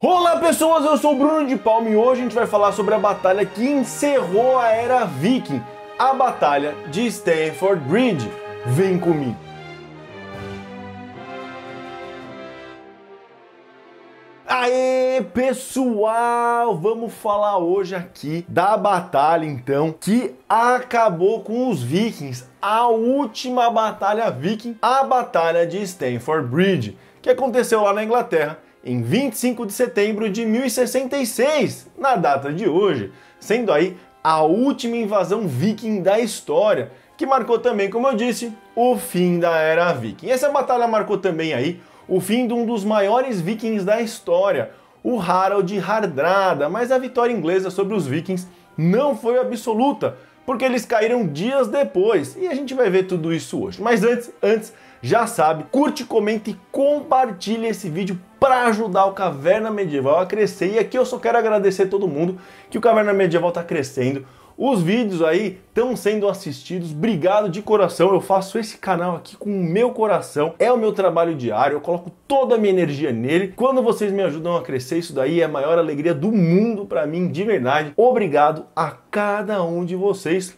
Olá pessoas, eu sou o Bruno de Palma e hoje a gente vai falar sobre a batalha que encerrou a Era Viking, a Batalha de Stamford Bridge. Vem comigo! Aê pessoal, vamos falar hoje aqui da batalha então que acabou com os vikings, a última batalha viking, a Batalha de Stamford Bridge, que aconteceu lá na Inglaterra em 25 de setembro de 1066, na data de hoje, sendo aí a última invasão viking da história, que marcou também, como eu disse, o fim da Era Viking. Essa batalha marcou também aí o fim de um dos maiores vikings da história, o Harald Hardrada, mas a vitória inglesa sobre os vikings não foi absoluta, porque eles caíram dias depois, e a gente vai ver tudo isso hoje. Mas antes, já sabe, curte, comenta e compartilha esse vídeo para ajudar o Caverna Medieval a crescer. E aqui eu só quero agradecer todo mundo que o Caverna Medieval está crescendo. Os vídeos aí estão sendo assistidos, obrigado de coração, eu faço esse canal aqui com o meu coração, é o meu trabalho diário, eu coloco toda a minha energia nele. Quando vocês me ajudam a crescer, isso daí é a maior alegria do mundo pra mim, de verdade. Obrigado a cada um de vocês,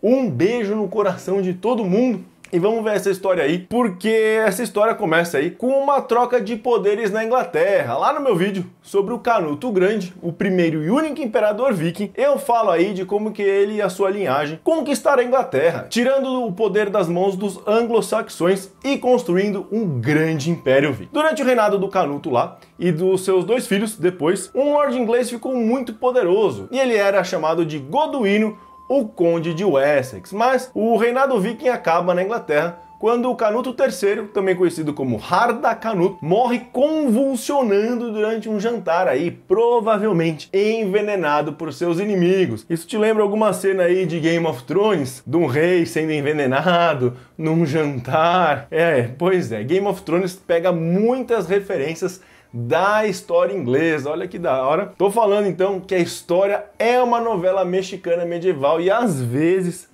um beijo no coração de todo mundo. E vamos ver essa história aí, porque essa história começa aí com uma troca de poderes na Inglaterra. Lá no meu vídeo sobre o Canuto o Grande, o primeiro e único imperador viking, eu falo aí de como que ele e a sua linhagem conquistaram a Inglaterra, tirando o poder das mãos dos anglo-saxões e construindo um grande império viking. Durante o reinado do Canuto lá e dos seus dois filhos, depois, um lord inglês ficou muito poderoso e ele era chamado de Goduino, o Conde de Wessex, mas o reinado viking acaba na Inglaterra quando o Canuto III, também conhecido como Harda-Canute, morre convulsionando durante um jantar aí, provavelmente envenenado por seus inimigos. Isso te lembra alguma cena aí de Game of Thrones? De um rei sendo envenenado num jantar? Pois é, Game of Thrones pega muitas referências da história inglesa, olha que da hora. Tô falando então que a história é uma novela mexicana medieval e às vezes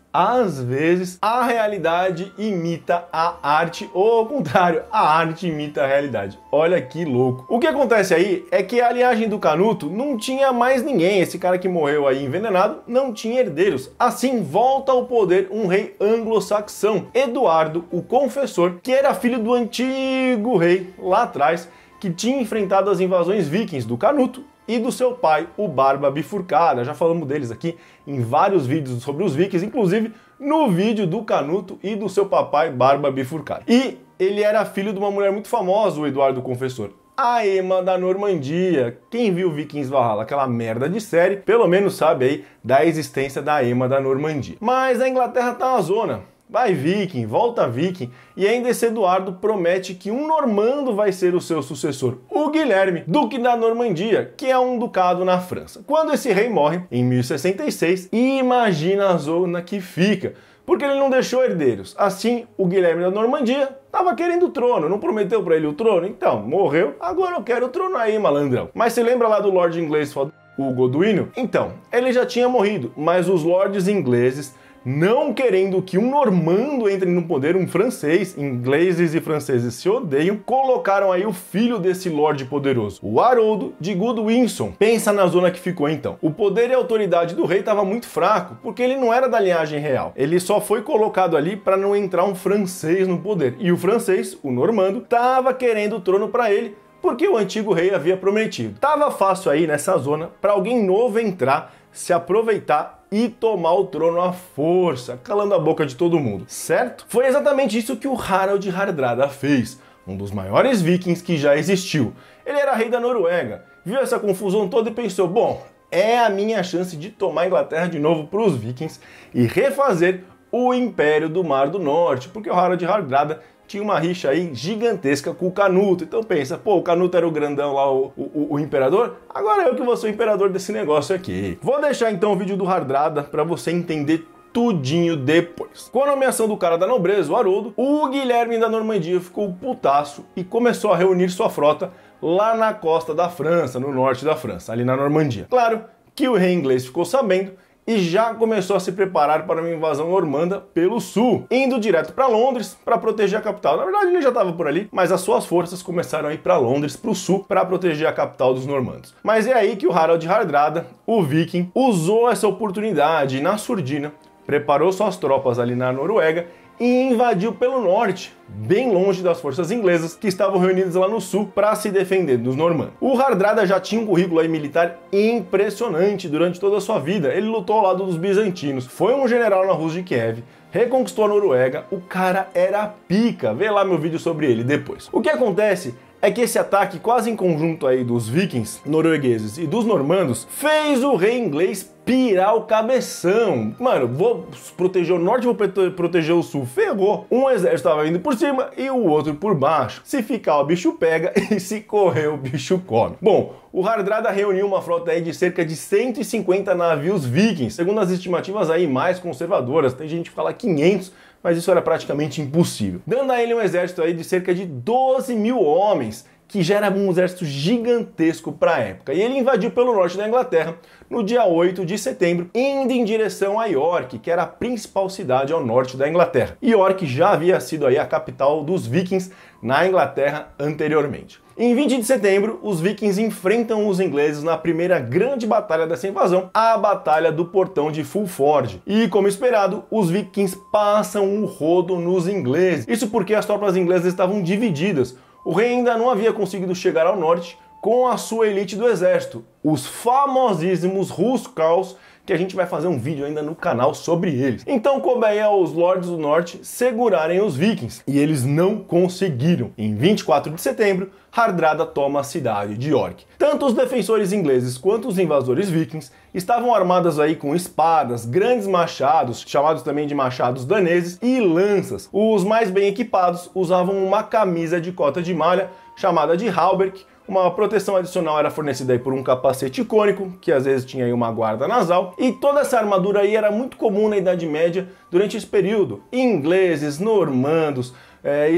a realidade imita a arte, ou ao contrário, a arte imita a realidade. Olha que louco. O que acontece aí é que a linhagem do Canuto não tinha mais ninguém, esse cara que morreu aí envenenado não tinha herdeiros. Assim volta ao poder um rei anglo-saxão, Eduardo o Confessor, que era filho do antigo rei lá atrás, que tinha enfrentado as invasões vikings do Canuto e do seu pai, o Barba Bifurcada. Já falamos deles aqui em vários vídeos sobre os vikings, inclusive no vídeo do Canuto e do seu papai, Barba Bifurcada. E ele era filho de uma mulher muito famosa, o Eduardo o Confessor, a Emma da Normandia. Quem viu Vikings Valhalla, aquela merda de série, pelo menos sabe aí da existência da Emma da Normandia. Mas a Inglaterra tá uma zona. Vai viking, volta viking, e ainda esse Eduardo promete que um normando vai ser o seu sucessor, o Guilherme, duque da Normandia, que é um ducado na França. Quando esse rei morre, em 1066, imagina a zona que fica, porque ele não deixou herdeiros. Assim, o Guilherme da Normandia tava querendo o trono, não prometeu pra ele o trono? Então, morreu, agora eu quero o trono aí, malandrão. Mas você lembra lá do lord inglês, o Goduino? Então, ele já tinha morrido, mas os lords ingleses, não querendo que um normando entre no poder, um francês, ingleses e franceses se odeiam, colocaram aí o filho desse lorde poderoso, o Haroldo de Godwinson. Pensa na zona que ficou então. O poder e a autoridade do rei estava muito fraco, porque ele não era da linhagem real. Ele só foi colocado ali para não entrar um francês no poder. E o francês, o normando, estava querendo o trono para ele, porque o antigo rei havia prometido. Tava fácil aí nessa zona para alguém novo entrar, se aproveitar e tomar o trono à força, calando a boca de todo mundo, certo? Foi exatamente isso que o Harald Hardrada fez, um dos maiores vikings que já existiu. Ele era rei da Noruega, viu essa confusão toda e pensou, bom, é a minha chance de tomar a Inglaterra de novo para os vikings e refazer o Império do Mar do Norte, porque o Harald Hardrada tinha uma rixa aí gigantesca com o Canuto. Então pensa, pô, o Canuto era o grandão lá, o imperador? Agora eu que vou ser o imperador desse negócio aqui. Vou deixar então o vídeo do Hardrada para você entender tudinho depois. Com a nomeação do cara da nobreza, o Haroldo, o Guilherme da Normandia ficou putaço e começou a reunir sua frota lá na costa da França, no norte da França, ali na Normandia. Claro que o rei inglês ficou sabendo e já começou a se preparar para uma invasão normanda pelo sul, indo direto para Londres para proteger a capital. Na verdade, ele já estava por ali, mas as suas forças começaram a ir para Londres, para o sul, para proteger a capital dos normandos. Mas é aí que o Harald Hardrada, o viking, usou essa oportunidade na surdina, preparou suas tropas ali na Noruega e invadiu pelo norte, bem longe das forças inglesas que estavam reunidas lá no sul para se defender dos normandos. O Hardrada já tinha um currículo aí militar impressionante durante toda a sua vida. Ele lutou ao lado dos bizantinos, foi um general na Rus de Kiev, reconquistou a Noruega, o cara era pica. Vê lá meu vídeo sobre ele depois. O que acontece é que esse ataque quase em conjunto aí dos vikings, noruegueses e dos normandos fez o rei inglês pirar o cabeção. Mano, vou proteger o norte, vou proteger o sul. Ferrou. Um exército estava indo por cima e o outro por baixo. Se ficar, o bicho pega e se correr, o bicho come. Bom, o Hardrada reuniu uma frota aí de cerca de 150 navios vikings, segundo as estimativas aí mais conservadoras. Tem gente que fala 500, mas isso era praticamente impossível. Dando a ele um exército aí de cerca de 12 mil homens, que já era um exército gigantesco para a época. E ele invadiu pelo norte da Inglaterra no dia 8 de setembro, indo em direção a York, que era a principal cidade ao norte da Inglaterra. York já havia sido aí a capital dos vikings na Inglaterra anteriormente. Em 20 de setembro, os vikings enfrentam os ingleses na primeira grande batalha dessa invasão, a Batalha do Portão de Fulford. E, como esperado, os vikings passam o rodo nos ingleses. Isso porque as tropas inglesas estavam divididas. O rei ainda não havia conseguido chegar ao norte com a sua elite do exército, os famosíssimos Huscarls, que a gente vai fazer um vídeo ainda no canal sobre eles. Então coube aí aos lords do norte segurarem os vikings, e eles não conseguiram. Em 24 de setembro, Hardrada toma a cidade de York. Tanto os defensores ingleses quanto os invasores vikings estavam armados aí com espadas, grandes machados, chamados também de machados daneses, e lanças. Os mais bem equipados usavam uma camisa de cota de malha chamada de hauberk. Uma proteção adicional era fornecida aí por um capacete cônico, que às vezes tinha aí uma guarda nasal, e toda essa armadura aí era muito comum na Idade Média durante esse período. Ingleses, normandos,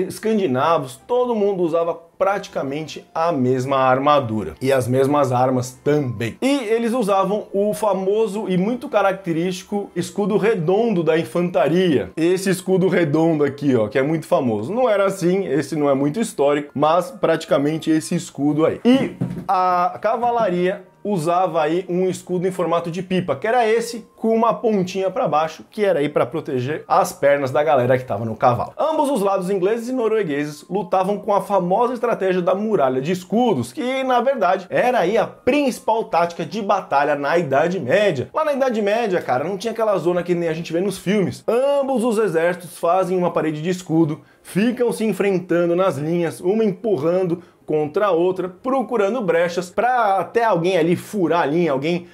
escandinavos, todo mundo usava praticamente a mesma armadura e as mesmas armas também. E eles usavam o famoso e muito característico escudo redondo da infantaria. Esse escudo redondo aqui, ó, que é muito famoso. Não era assim, esse não é muito histórico, mas praticamente esse escudo aí. E a cavalaria usava aí um escudo em formato de pipa, que era esse com uma pontinha para baixo, que era aí para proteger as pernas da galera que estava no cavalo. Ambos os lados, ingleses e noruegueses, lutavam com a famosa estratégia da muralha de escudos, que na verdade era aí a principal tática de batalha na Idade Média. Lá na Idade Média, cara, não tinha aquela zona que nem a gente vê nos filmes. Ambos os exércitos fazem uma parede de escudo, ficam se enfrentando nas linhas, uma empurrando contra a outra, procurando brechas para até alguém ali furar a linha, alguém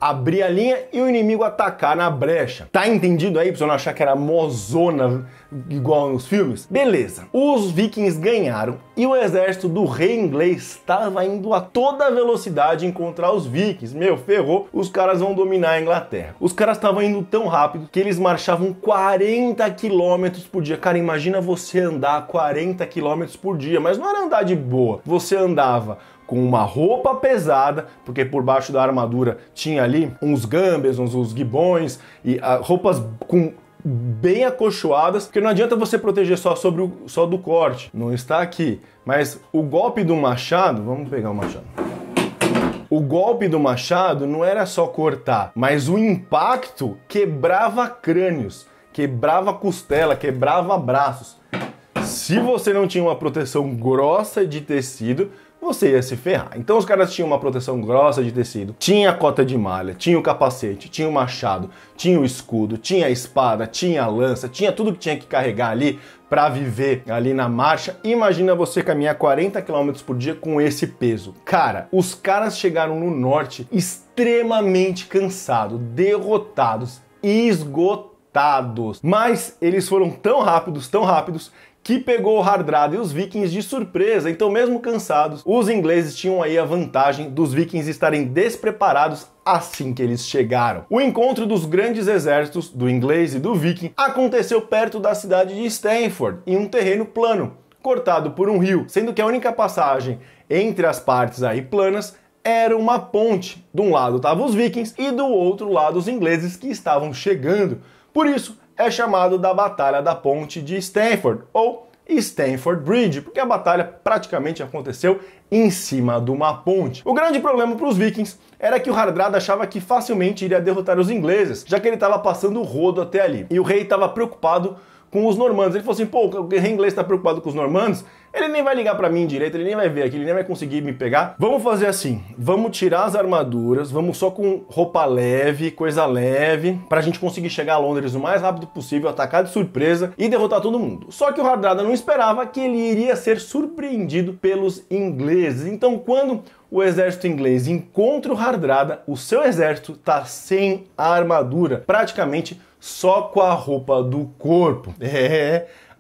abrir a linha e o inimigo atacar na brecha. Tá entendido aí pra você não achar que era mozona igual nos filmes? Beleza. Os vikings ganharam e o exército do rei inglês estava indo a toda velocidade encontrar os vikings. Meu, ferrou, os caras vão dominar a Inglaterra. Os caras estavam indo tão rápido que eles marchavam 40 km por dia. Cara, imagina você andar 40 km por dia, mas não era andar de boa. Você andava com uma roupa pesada, porque por baixo da armadura tinha ali uns gambes, uns gibões e roupas com bem acolchoadas, porque não adianta você proteger só do corte, não está aqui, mas o golpe do machado, vamos pegar o machado. O golpe do machado não era só cortar, mas o impacto quebrava crânios, quebrava costela, quebrava braços. Se você não tinha uma proteção grossa de tecido, você ia se ferrar. Então os caras tinham uma proteção grossa de tecido, tinha a cota de malha, tinha o capacete, tinha o machado, tinha o escudo, tinha a espada, tinha a lança, tinha tudo que tinha que carregar ali para viver ali na marcha. Imagina você caminhar 40 km por dia com esse peso. Cara, os caras chegaram no norte extremamente cansados, derrotados, esgotados. Mas eles foram tão rápidos, que pegou o Hardrada e os vikings de surpresa. Então, mesmo cansados, os ingleses tinham aí a vantagem dos vikings estarem despreparados assim que eles chegaram. O encontro dos grandes exércitos, do inglês e do viking, aconteceu perto da cidade de Stamford, em um terreno plano, cortado por um rio, sendo que a única passagem entre as partes aí planas era uma ponte. De um lado estavam os vikings e do outro lado os ingleses que estavam chegando. Por isso é chamado da Batalha da Ponte de Stamford, ou Stamford Bridge, porque a batalha praticamente aconteceu em cima de uma ponte. O grande problema para os vikings era que o Hardrada achava que facilmente iria derrotar os ingleses, já que ele estava passando o rodo até ali. E o rei estava preocupado com os normandos. Ele falou assim, pô, o rei inglês está preocupado com os normandos, ele nem vai ligar para mim direito, ele nem vai ver aqui, ele nem vai conseguir me pegar. Vamos fazer assim, vamos tirar as armaduras, vamos só com roupa leve, coisa leve, pra gente conseguir chegar a Londres o mais rápido possível, atacar de surpresa e derrotar todo mundo. Só que o Hardrada não esperava que ele iria ser surpreendido pelos ingleses. Então, quando o exército inglês encontra o Hardrada, o seu exército tá sem armadura, praticamente só com a roupa do corpo.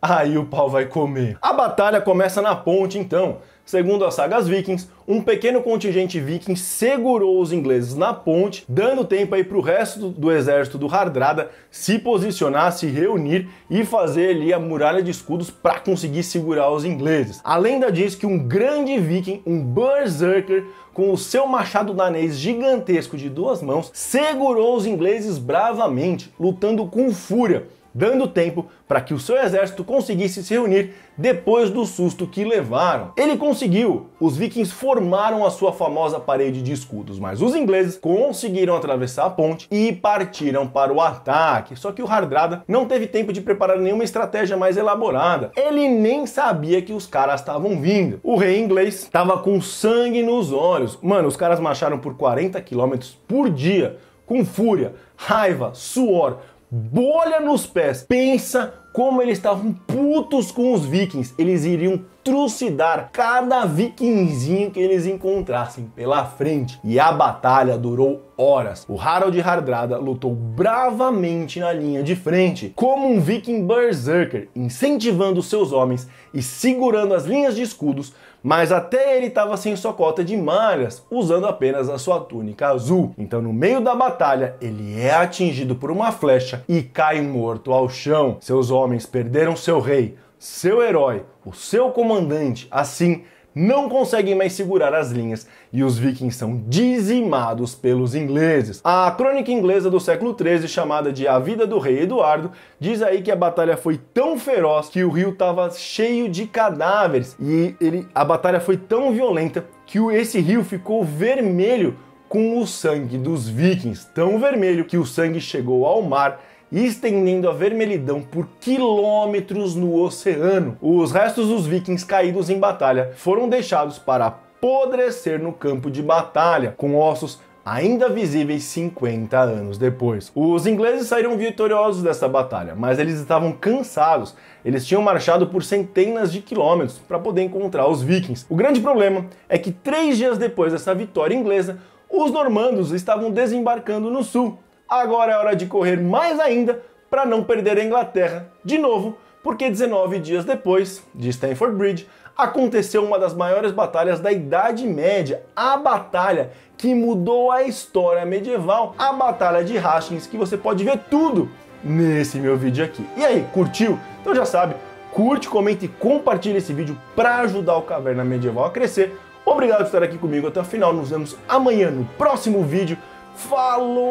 Aí o pau vai comer. A batalha começa na ponte, então. Segundo as sagas vikings, um pequeno contingente viking segurou os ingleses na ponte, dando tempo aí para o resto do exército do Hardrada se posicionar, se reunir e fazer ali a muralha de escudos para conseguir segurar os ingleses. A lenda diz que um grande viking, um berserker, com o seu machado danês gigantesco de 2 mãos, segurou os ingleses bravamente, lutando com fúria, dando tempo para que o seu exército conseguisse se reunir depois do susto que levaram. Ele conseguiu, os vikings formaram a sua famosa parede de escudos, mas os ingleses conseguiram atravessar a ponte e partiram para o ataque. Só que o Hardrada não teve tempo de preparar nenhuma estratégia mais elaborada. Ele nem sabia que os caras estavam vindo. O rei inglês estava com sangue nos olhos. Mano, os caras marcharam por 40 km por dia, com fúria, raiva, suor, bolha nos pés. Pensa como eles estavam putos com os vikings. Eles iriam trucidar cada vikingzinho que eles encontrassem pela frente. E a batalha durou horas. O Harald Hardrada lutou bravamente na linha de frente, como um viking berserker, incentivando seus homens e segurando as linhas de escudos, mas até ele estava sem sua cota de malhas, usando apenas a sua túnica azul. Então, no meio da batalha, ele é atingido por uma flecha e cai morto ao chão. Seus homens perderam seu rei, seu herói, o seu comandante. Assim, não conseguem mais segurar as linhas e os vikings são dizimados pelos ingleses. A crônica inglesa do século XIII, chamada de A Vida do Rei Eduardo, diz aí que a batalha foi tão feroz que o rio estava cheio de cadáveres e a batalha foi tão violenta que esse rio ficou vermelho com o sangue dos vikings, tão vermelho que o sangue chegou ao mar, estendendo a vermelhidão por quilômetros no oceano. Os restos dos vikings caídos em batalha foram deixados para apodrecer no campo de batalha, com ossos ainda visíveis 50 anos depois. Os ingleses saíram vitoriosos dessa batalha, mas eles estavam cansados. Eles tinham marchado por centenas de quilômetros para poder encontrar os vikings. O grande problema é que 3 dias depois dessa vitória inglesa, os normandos estavam desembarcando no sul. Agora é hora de correr mais ainda para não perder a Inglaterra de novo, porque 19 dias depois de Stamford Bridge aconteceu uma das maiores batalhas da Idade Média, a batalha que mudou a história medieval, a Batalha de Hastings, que você pode ver tudo nesse meu vídeo aqui. E aí, curtiu? Então já sabe, curte, comente e compartilhe esse vídeo para ajudar o Caverna Medieval a crescer. Obrigado por estar aqui comigo até o final, nos vemos amanhã no próximo vídeo. Falou!